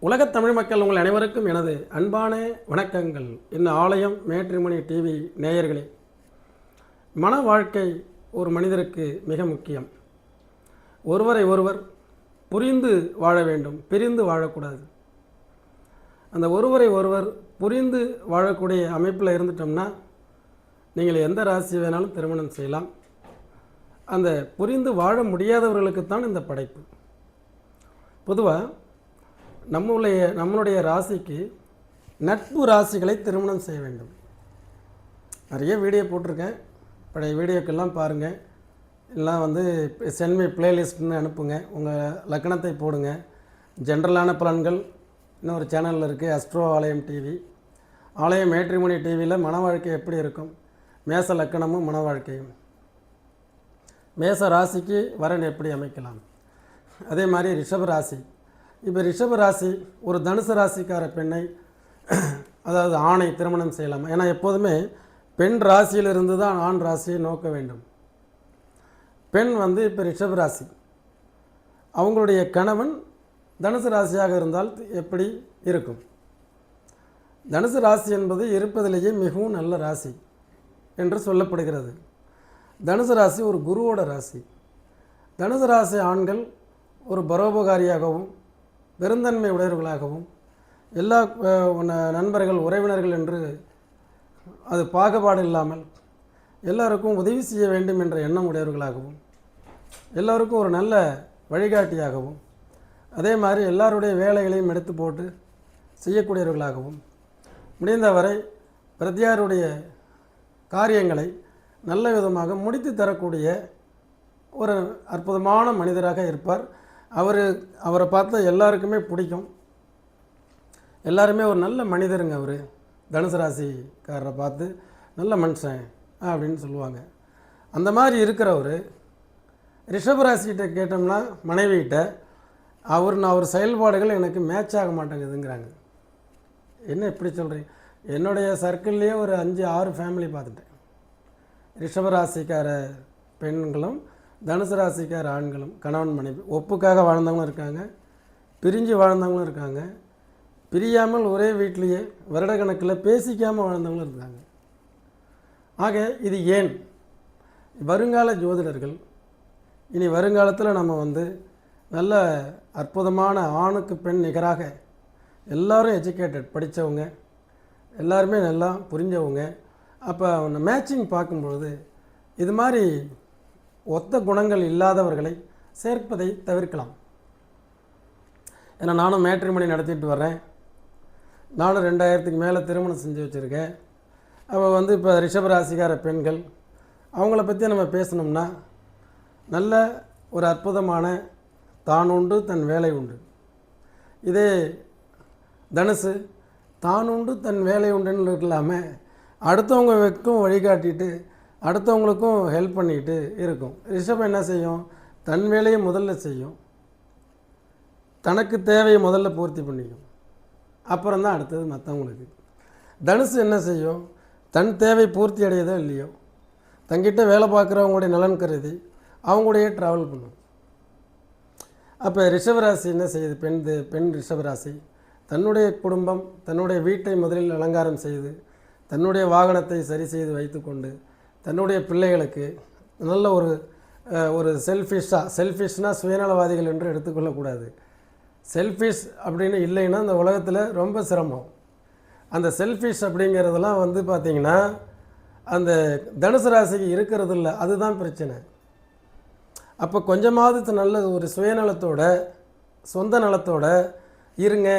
உலகத் தமிழ் மக்கள் உங்கள் அனைவருக்கும் எனது அன்பான வணக்கங்கள். இந்த ஆலயம் மேட்ரிமோனி டிவி நேயர்களே, மன வாழ்க்கை ஒரு மனிதருக்கு மிக முக்கியம். ஒருவரை ஒருவர் புரிந்து வாழ வேண்டும், பிரிந்து வாழக்கூடாது. அந்த ஒருவரை ஒருவர் புரிந்து வாழக்கூடிய அமைப்பில் இருந்துட்டோம்னா நீங்கள் எந்த ராசி வேணாலும் திருமணம் செய்யலாம். அந்த புரிந்து வாழ முடியாதவர்களுக்குத்தான் இந்த படைப்பு. பொதுவாக நம்மளுடைய ராசிக்கு நட்பு ராசிகளை திருமணம் செய்ய வேண்டும். நிறைய வீடியோ போட்டிருக்கேன், பழைய வீடியோக்கெல்லாம் பாருங்கள். எல்லாம் சென்மை பிளேலிஸ்ட்னு அனுப்புங்க, உங்கள் லக்கணத்தை போடுங்க. ஜென்ரலான பலன்கள் இன்னொரு சேனலில் இருக்குது, அஸ்ட்ரோ ஆலயம் டிவி. ஆலயம் மேட்ரிமோனி டிவியில் மன வாழ்க்கை எப்படி இருக்கும், மேச லக்கணமும் மன வாழ்க்கையும், மேச ராசிக்கு வரன் எப்படி அமைக்கலாம். அதே மாதிரி ரிஷப ராசி. இப்போ ரிஷப ராசி ஒரு தனுசு ராசிக்கார பெண்ணை, அதாவது ஆணை திருமணம் செய்யலாம். ஏன்னா எப்போதுமே பெண் ராசியிலிருந்து தான் ஆண் ராசியை நோக்க வேண்டும். பெண் இப்போ ரிஷப ராசி, அவங்களுடைய கணவன் தனுசு ராசியாக இருந்தால் எப்படி இருக்கும்? தனுசு ராசி என்பது இருப்பதிலேயே மிகவும் நல்ல ராசி என்று சொல்லப்படுகிறது. தனுசு ராசி ஒரு குருவோட ராசி. தனுசு ராசி ஆண்கள் ஒரு பரோபகாரியாகவும் பெருந்தன்மை உடையவர்களாகவும் எல்லா நண்பர்கள் உறவினர்கள் என்று அது பாகுபாடு இல்லாமல் எல்லாருக்கும் உதவி செய்ய வேண்டும் என்ற எண்ணம் உடையவர்களாகவும், எல்லோருக்கும் ஒரு நல்ல வழிகாட்டியாகவும், அதே மாதிரி எல்லாருடைய வேலைகளையும் எடுத்து போட்டு செய்யக்கூடியவர்களாகவும், முடிந்தவரை பிரத்தியாருடைய காரியங்களை நல்ல விதமாக முடித்து தரக்கூடிய ஒரு அற்புதமான மனிதராக இருப்பார். அவரை பார்த்தா எல்லாருக்குமே பிடிக்கும். எல்லாருமே ஒரு நல்ல மனிதருங்க. அவர் தனுசு ராசிக்காரரை பார்த்து நல்ல மனுஷன் அப்படின்னு சொல்லுவாங்க. அந்த மாதிரி இருக்கிறவர் ரிஷபராசிகிட்ட கேட்டோம்னா மனைவிகிட்ட அவர் செயல்பாடுகள் எனக்கு மேட்ச் ஆக மாட்டேங்குதுங்கிறாங்க. என்ன இப்படி சொல்கிறீங்க? என்னுடைய சர்க்கிள்லேயே ஒரு 5-6 ஃபேமிலி பார்த்துட்டேன். ரிஷபராசிக்கார பெண்களும் தனுசு ராசிக்கார ஆண்களும் கணவன் மனைவி ஒப்புக்காக வாழ்ந்தவங்களும் இருக்காங்க, பிரிஞ்சு வாழ்ந்தவங்களும் இருக்காங்க, பிரியாமல் ஒரே வீட்டிலேயே வருடக்கணக்கில் பேசிக்காமல் வாழ்ந்தவங்களும் இருக்காங்க. ஆக இது ஏன்? வருங்கால ஜோதிடர்கள் இனி வருங்காலத்தில் நம்ம நல்ல அற்புதமான ஆணுக்கு பெண் நிகராக எல்லோரும் எஜுகேட்டட், படித்தவங்க, எல்லாருமே நல்லா புரிஞ்சவங்க. அப்போ மேட்சிங் பார்க்கும்பொழுது இது மாதிரி ஒத்த குணங்கள் இல்லாதவர்களை சேர்ப்பதை தவிர்க்கலாம். ஏன்னா நானும் மேட்ரிமோனி நடத்திட்டு வர்றேன். நானும் 2000க்கு மேலே திருமணம் செஞ்சு வச்சுருக்கேன். அப்போ இப்போ ரிஷபராசிக்கார பெண்கள் அவங்கள பற்றி நம்ம பேசணும்னா நல்ல ஒரு அற்புதமான தான் உண்டு தன் வேலை உண்டு. இதே தனுசு தான் உண்டு தன் வேலை உண்டுன்னு இல்லாமல் அடுத்தவங்களுக்கும் வழிகாட்டிட்டு அடுத்தவங்களுக்கும் ஹெல்ப் பண்ணிக்கிட்டு இருக்கும். ரிஷபம் என்ன செய்யும்? தன் வேலையை முதல்ல செய்யும், தனக்கு தேவையை முதல்ல பூர்த்தி பண்ணிக்கும், அப்புறம் தான் அடுத்தது மற்றவங்களுக்கு. தனுசு என்ன செய்யும்? தன் தேவை பூர்த்தி அடையதோ இல்லையோ தங்கிட்ட வேலை பார்க்குறவங்களுடைய நலன் கருதி அவங்களுடைய ட்ராவல் பண்ணும். அப்போ ரிஷபராசி என்ன செய்யுது? பெண் ரிஷபராசி தன்னுடைய குடும்பம், தன்னுடைய வீட்டை முதலில் அலங்காரம் செய்து, தன்னுடைய வாகனத்தை சரி செய்து வைத்துக்கொண்டு, தன்னுடைய பிள்ளைகளுக்கு நல்ல ஒரு செல்ஃபிஷ்னால் சுயநலவாதிகள் என்று எடுத்துக்கொள்ளக்கூடாது. செல்ஃபிஷ் அப்படின்னு இல்லைன்னா இந்த உலகத்தில் ரொம்ப சிரமம். அந்த செல்ஃபிஷ் அப்படிங்கிறதெல்லாம் பார்த்திங்கன்னா அந்த தனுசு ராசிக்கு இருக்கிறது இல்லை, அதுதான் பிரச்சனை. அப்போ கொஞ்சமாவது நல்ல ஒரு சுயநலத்தோட சொந்த நலத்தோட இருங்க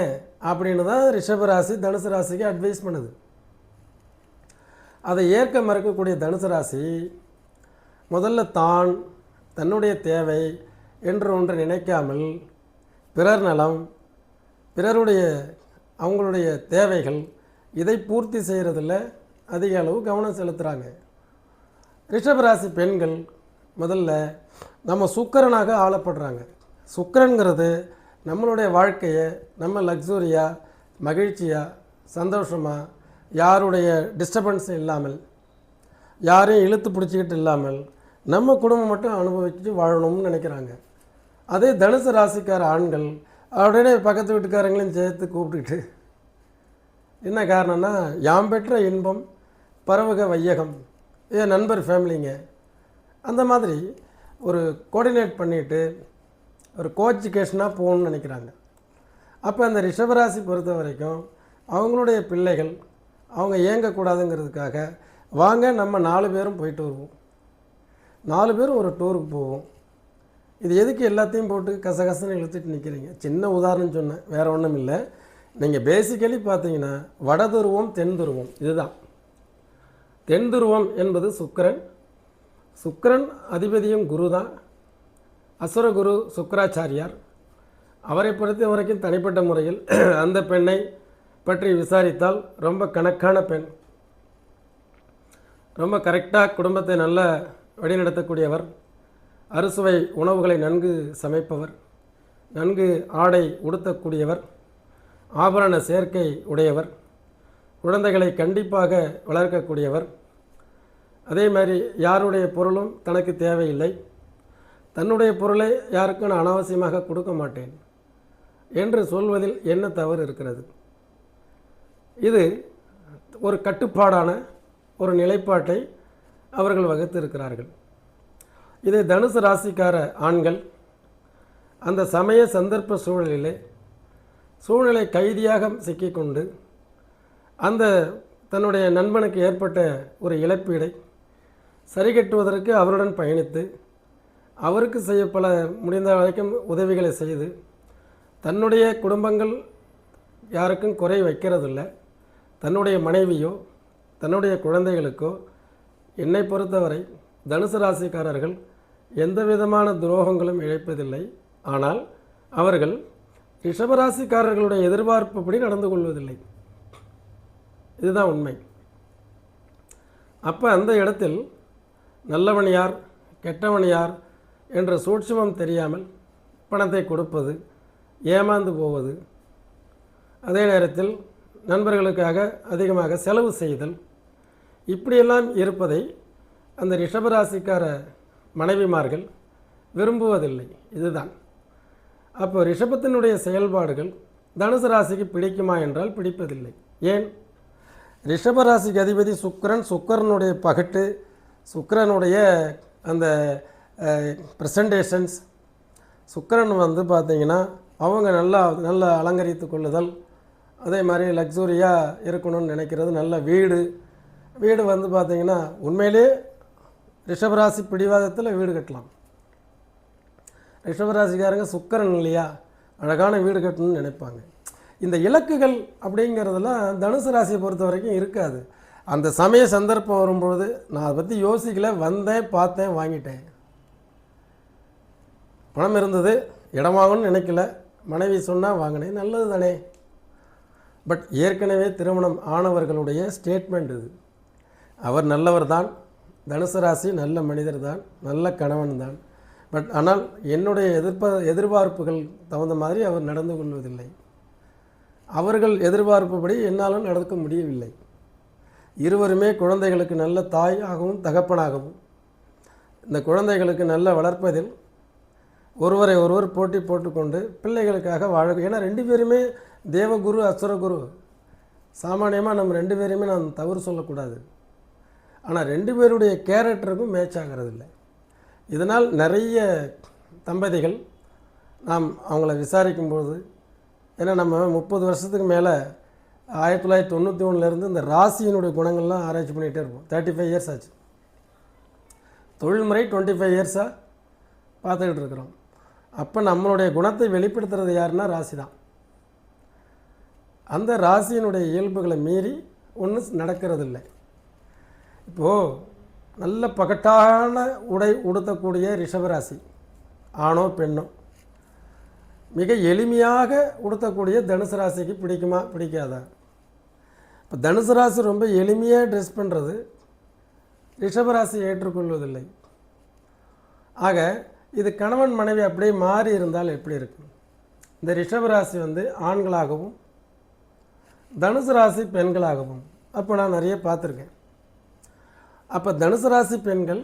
அப்படின்னு தான் ரிஷபராசி தனுசு ராசிக்கு அட்வைஸ் பண்ணுது. அதை ஏற்க மறுக்கக்கூடிய தனுசு ராசி முதல்ல தன்னுடைய தேவை என்று ஒன்று நினைக்காமல் பிறர் நலம், அவங்களுடைய தேவைகள் இதை பூர்த்தி செய்கிறதில் அதிக அளவு கவனம் செலுத்துகிறாங்க. ரிஷபராசி பெண்கள் முதல்ல நம்ம சுக்கிரனாக ஆளப்படுறாங்க. சுக்கிரன்கிறது நம்மளுடைய வாழ்க்கையை நம்ம லக்ஸூரியாக, மகிழ்ச்சியாக, சந்தோஷமாக, யாருடைய டிஸ்டர்பன்ஸ் இல்லாமல், யாரையும் இழுத்து பிடிச்சிக்கிட்டு இல்லாமல் நம்ம குடும்பம் மட்டும் அனுபவிச்சுட்டு வாழணும்னு நினைக்கிறாங்க. அதே தனுசு ராசிக்கார ஆண்கள் உடனே பக்கத்து வீட்டுக்காரங்களையும் சேர்த்து கூப்பிட்டுக்கிட்டு, என்ன காரணம்னா, யாம் பெற்ற இன்பம் பரவுக வையகம், என் நண்பர் ஃபேமிலிங்க, அந்த மாதிரி ஒரு கோஆர்டினேட் பண்ணிவிட்டு ஒரு கோஎஜுகேஷனாக போகணும்னு நினைக்கிறாங்க. அப்போ அந்த ரிஷபராசி பொறுத்த வரைக்கும் அவங்களுடைய பிள்ளைகள் அவங்க இயங்கக்கூடாதுங்கிறதுக்காக, வாங்க நம்ம 4 பேரும் போயிட்டு வருவோம், 4 பேரும் ஒரு டூருக்கு போவோம். இது எதுக்கு எல்லாத்தையும் போட்டு கசகசன்னு இழுத்துட்டு நிற்கிறீங்க? சின்ன உதாரணம் சொன்னேன், வேறு ஒன்றும் இல்லை. நீங்கள் பேசிக்கலி பார்த்தீங்கன்னா வட துருவம் தென் துருவம் இதுதான். தென் துருவம் என்பது சுக்கிரன், சுக்கிரன் அதிபதியும் குரு தான், அசுரகுரு சுக்கராச்சாரியார். அவரை பொறுத்த வரைக்கும் தனிப்பட்ட முறையில் அந்த பெண்ணை பற்றி விசாரித்தால் ரொம்ப கணக்கான பெண், ரொம்ப கரெக்டாக குடும்பத்தை நல்ல வழிநடத்தக்கூடியவர், அறுசுவை உணவுகளை நன்கு சமைப்பவர், நன்கு ஆடை உடுத்தக்கூடியவர், ஆபரண சேர்க்கை உடையவர், குழந்தைகளை கண்டிப்பாக வளர்க்கக்கூடியவர். அதே மாதிரி யாருடைய பொருளும் தனக்கு தேவையில்லை, தன்னுடைய பொருளை யாருக்கும் நான் அனாவசியமாக கொடுக்க மாட்டேன் என்று சொல்வதில் என்ன தவறு இருக்கிறது? இது ஒரு கட்டுப்பாடான ஒரு நிலைப்பாட்டை அவர்கள் வகுத்திருக்கிறார்கள். இதை தனுசு ராசிக்கார ஆண்கள் அந்த சமய சந்தர்ப்ப சூழ்நிலை கைதியாக சிக்கிக்கொண்டு அந்த தன்னுடைய நண்பனுக்கு ஏற்பட்ட ஒரு இழப்பீடை சரி கட்டுவதற்கு அவருடன் பயணித்து அவருக்கு செய்ய பல முடிந்த வரைக்கும் உதவிகளை செய்து தன்னுடைய குடும்பங்கள் யாருக்கும் குறை வைக்கிறதில்லை. தன்னுடைய மனைவியோ தன்னுடைய குழந்தைகளுக்கோ என்னை பொறுத்தவரை தனுசு ராசிக்காரர்கள் எந்த விதமான துரோகங்களும் இழைப்பதில்லை. ஆனால் அவர்கள் ரிஷபராசிக்காரர்களுடைய எதிர்பார்ப்புப்படி நடந்து கொள்வதில்லை. இதுதான் உண்மை. அப்போ அந்த இடத்தில் நல்லவன் யார் கெட்டவன் யார் என்ற சூட்சுமம் தெரியாமல் பணத்தை கொடுப்பது, ஏமாந்து போவது, அதே நேரத்தில் நண்பர்களுக்காக அதிகமாக செலவு செய்தல், இப்படியெல்லாம் இருப்பதை அந்த ரிஷபராசிக்கார மனைவிமார்கள் விரும்புவதில்லை. இதுதான். அப்போ ரிஷபத்தினுடைய செயல்பாடுகள் தனுசு ராசிக்கு பிடிக்குமா என்றால் பிடிப்பதில்லை. ஏன்? ரிஷபராசிக்கு அதிபதி சுக்கிரன், சுக்கிரனுடைய பகட்டு, சுக்கிரனுடைய அந்த ப்ரெசன்டேஷன்ஸ், சுக்கிரன் வந்து பார்த்திங்கன்னா அவங்க நல்லா அலங்கரித்து கொள்ளுதல், அதே மாதிரி லக்ஸூரியாக இருக்கணும்னு நினைக்கிறது, நல்ல வீடு வந்து பார்த்திங்கன்னா உண்மையிலே ரிஷபராசி பிடிவாதத்தில் வீடு கட்டலாம். ரிஷபராசிக்காரங்க சுக்கிரன் இல்லையா, அழகான வீடு கட்டணும்னு நினைப்பாங்க. இந்த இலக்குகள் அப்படிங்கிறதெல்லாம் தனுசு ராசியை பொறுத்த வரைக்கும் இருக்காது. அந்த சமய சந்தர்ப்பம் வரும்பொழுது நான் அதை பற்றி யோசிக்கல, வந்தேன், பார்த்தேன், வாங்கிட்டேன். பணம் இருந்தது, இடம் வாங்கணும்னு நினைக்கல, மனைவி சொன்னால் வாங்கினேன், நல்லது தானே. பட் ஏற்கனவே திருமணம் ஆனவர்களுடைய ஸ்டேட்மெண்ட் இது. அவர் நல்லவர் தான், தனுசு ராசி நல்ல மனிதர் தான், நல்ல கணவன் தான். பட் ஆனால் என்னுடைய எதிர்பார்ப்புகள் தகுந்த மாதிரி அவர் நடந்து கொள்வதில்லை. அவர்கள் எதிர்பார்ப்புப்படி என்னாலும் நடக்க முடியவில்லை. இருவருமே குழந்தைகளுக்கு நல்ல தாயாகவும் தகப்பனாகவும் இந்த குழந்தைகளுக்கு நல்ல வளர்ப்பதில் ஒருவரை ஒருவர் போட்டி போட்டுக்கொண்டு பிள்ளைகளுக்காக வாழ. ஏன்னா 2 பேருமே தேவகுரு அசுரகுரு. சாமானியமாக நம்ம 2 பேருமே நான் தவறு சொல்லக்கூடாது. ஆனால் 2 பேருடைய கேரக்டருக்கும் மேட்ச் ஆகிறதில்லை. இதனால் நிறைய தம்பதிகள் நாம் அவங்கள விசாரிக்கும்போது, ஏன்னா நம்ம 30 வருஷத்துக்கு மேலே 1991 இந்த ராசியினுடைய குணங்கள்லாம் ஆராய்ச்சி பண்ணிகிட்டே இருப்போம். 35 இயர்ஸ் ஆச்சு. தொழில்முறை 25 இயர்ஸாக பார்த்துக்கிட்டு இருக்கிறோம். அப்போ நம்மளுடைய குணத்தை வெளிப்படுத்துறது யாருன்னா ராசி தான். அந்த ராசியினுடைய இயல்புகளை மீறி ஒன்றும் நடக்கிறதில்லை. இப்போது நல்ல பகட்டான உடை உடுத்தக்கூடிய ரிஷபராசி ஆணோ பெண்ணோ மிக எளிமையாக உடுத்தக்கூடிய தனுசு ராசிக்கு பிடிக்குமா பிடிக்காதா? இப்போ தனுசு ராசி ரொம்ப எளிமையாக ட்ரெஸ் பண்ணுறது ரிஷபராசி ஏற்றுக்கொள்வதில்லை. ஆக இது கணவன் மனைவி அப்படியே மாறி இருந்தால் எப்படி இருக்கும்? இந்த ரிஷபராசி வந்து ஆண்களாகவும் தனுசு ராசி பெண்களாகவும் அப்போ நான் நிறைய பார்த்துருக்கேன். அப்போ தனுசு ராசி பெண்கள்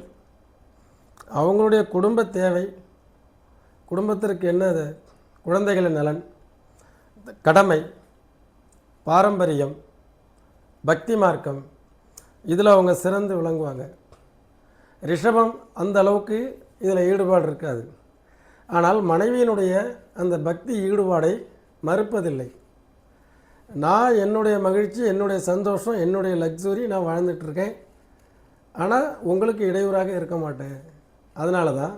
அவங்களுடைய குடும்ப தேவை, குடும்பத்திற்கு என்ன குழந்தைகளின் நலன், கடமை, பாரம்பரியம், பக்தி மார்க்கம் இதில் அவங்க சிறந்து விளங்குவாங்க. ரிஷபம் அந்த அளவுக்கு இதில் ஈடுபாடு இருக்காது. ஆனால் மனைவியினுடைய அந்த பக்தி ஈடுபாடை மறுப்பதில்லை. நான் என்னுடைய மகிழ்ச்சி, என்னுடைய சந்தோஷம், என்னுடைய லக்ஸுரி நான் வாழ்ந்துட்டுருக்கேன், ஆனால் உங்களுக்கு இடையூறாக இருக்க மாட்டேன். அதனால தான்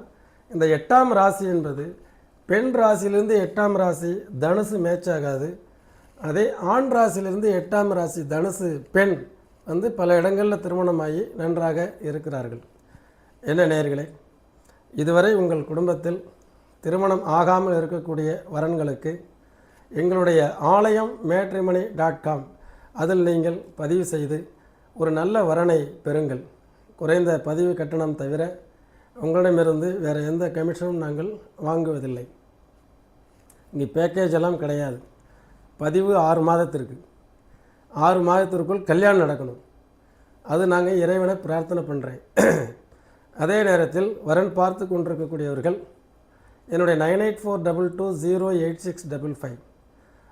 இந்த 8ஆம் ராசி என்பது பெண் ராசியிலிருந்து 8ஆம் ராசி தனுசு மேட்ச் ஆகாது. அதே ஆண் ராசியிலிருந்து 8ஆம் ராசி தனுசு பெண் வந்து பல இடங்களில் திருமணமாகி நன்றாக இருக்கிறார்கள். என்ன நேயர்களே, இதுவரை உங்கள் குடும்பத்தில் திருமணம் ஆகாமல் இருக்கக்கூடிய வரன்களுக்கு எங்களுடைய ஆலயம் matrimony.com அதில் நீங்கள் பதிவு செய்து ஒரு நல்ல வரனை பெறுங்கள். குறைந்த பதிவு கட்டணம் தவிர உங்களிடமிருந்து வேறு எந்த கமிஷனும் நாங்கள் வாங்குவதில்லை. இங்கே பேக்கேஜ் எல்லாம் கிடையாது. பதிவு 6 மாதத்திற்கு, 6 மாதத்திற்குள் கல்யாணம் நடக்கணும். அது நாங்கள் இறைவனை பிரார்த்தனை பண்ணுறேன். அதே நேரத்தில் வரன் பார்த்து கொண்டிருக்கக்கூடியவர்கள் என்னுடைய 9842208655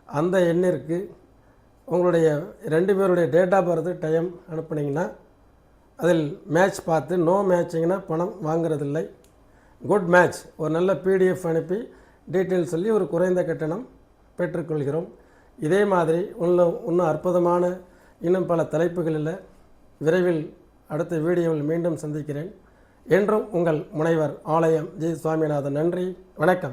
அந்த எண்ணிற்கு உங்களுடைய 2 பேருடைய டேட் ஆஃப் பர்த் டைம் அனுப்புனீங்கன்னா அதில் மேட்ச் பார்த்து, நோ மேட்சிங்னா பணம் வாங்குறதில்லை, குட் மேட்ச் ஒரு நல்ல பிடிஎஃப் அனுப்பி டீட்டெயில் சொல்லி ஒரு குறைந்த கட்டணம் பெற்றுக்கொள்கிறோம். இதே மாதிரி இன்னும் அற்புதமான இன்னும் பல தலைப்புகளில் விரைவில் அடுத்த வீடியோவில் மீண்டும் சந்திக்கிறேன். என்றும் உங்கள் முனைவர் ஆலயம் ஜி. சுவாமிநாதன். நன்றி, வணக்கம்.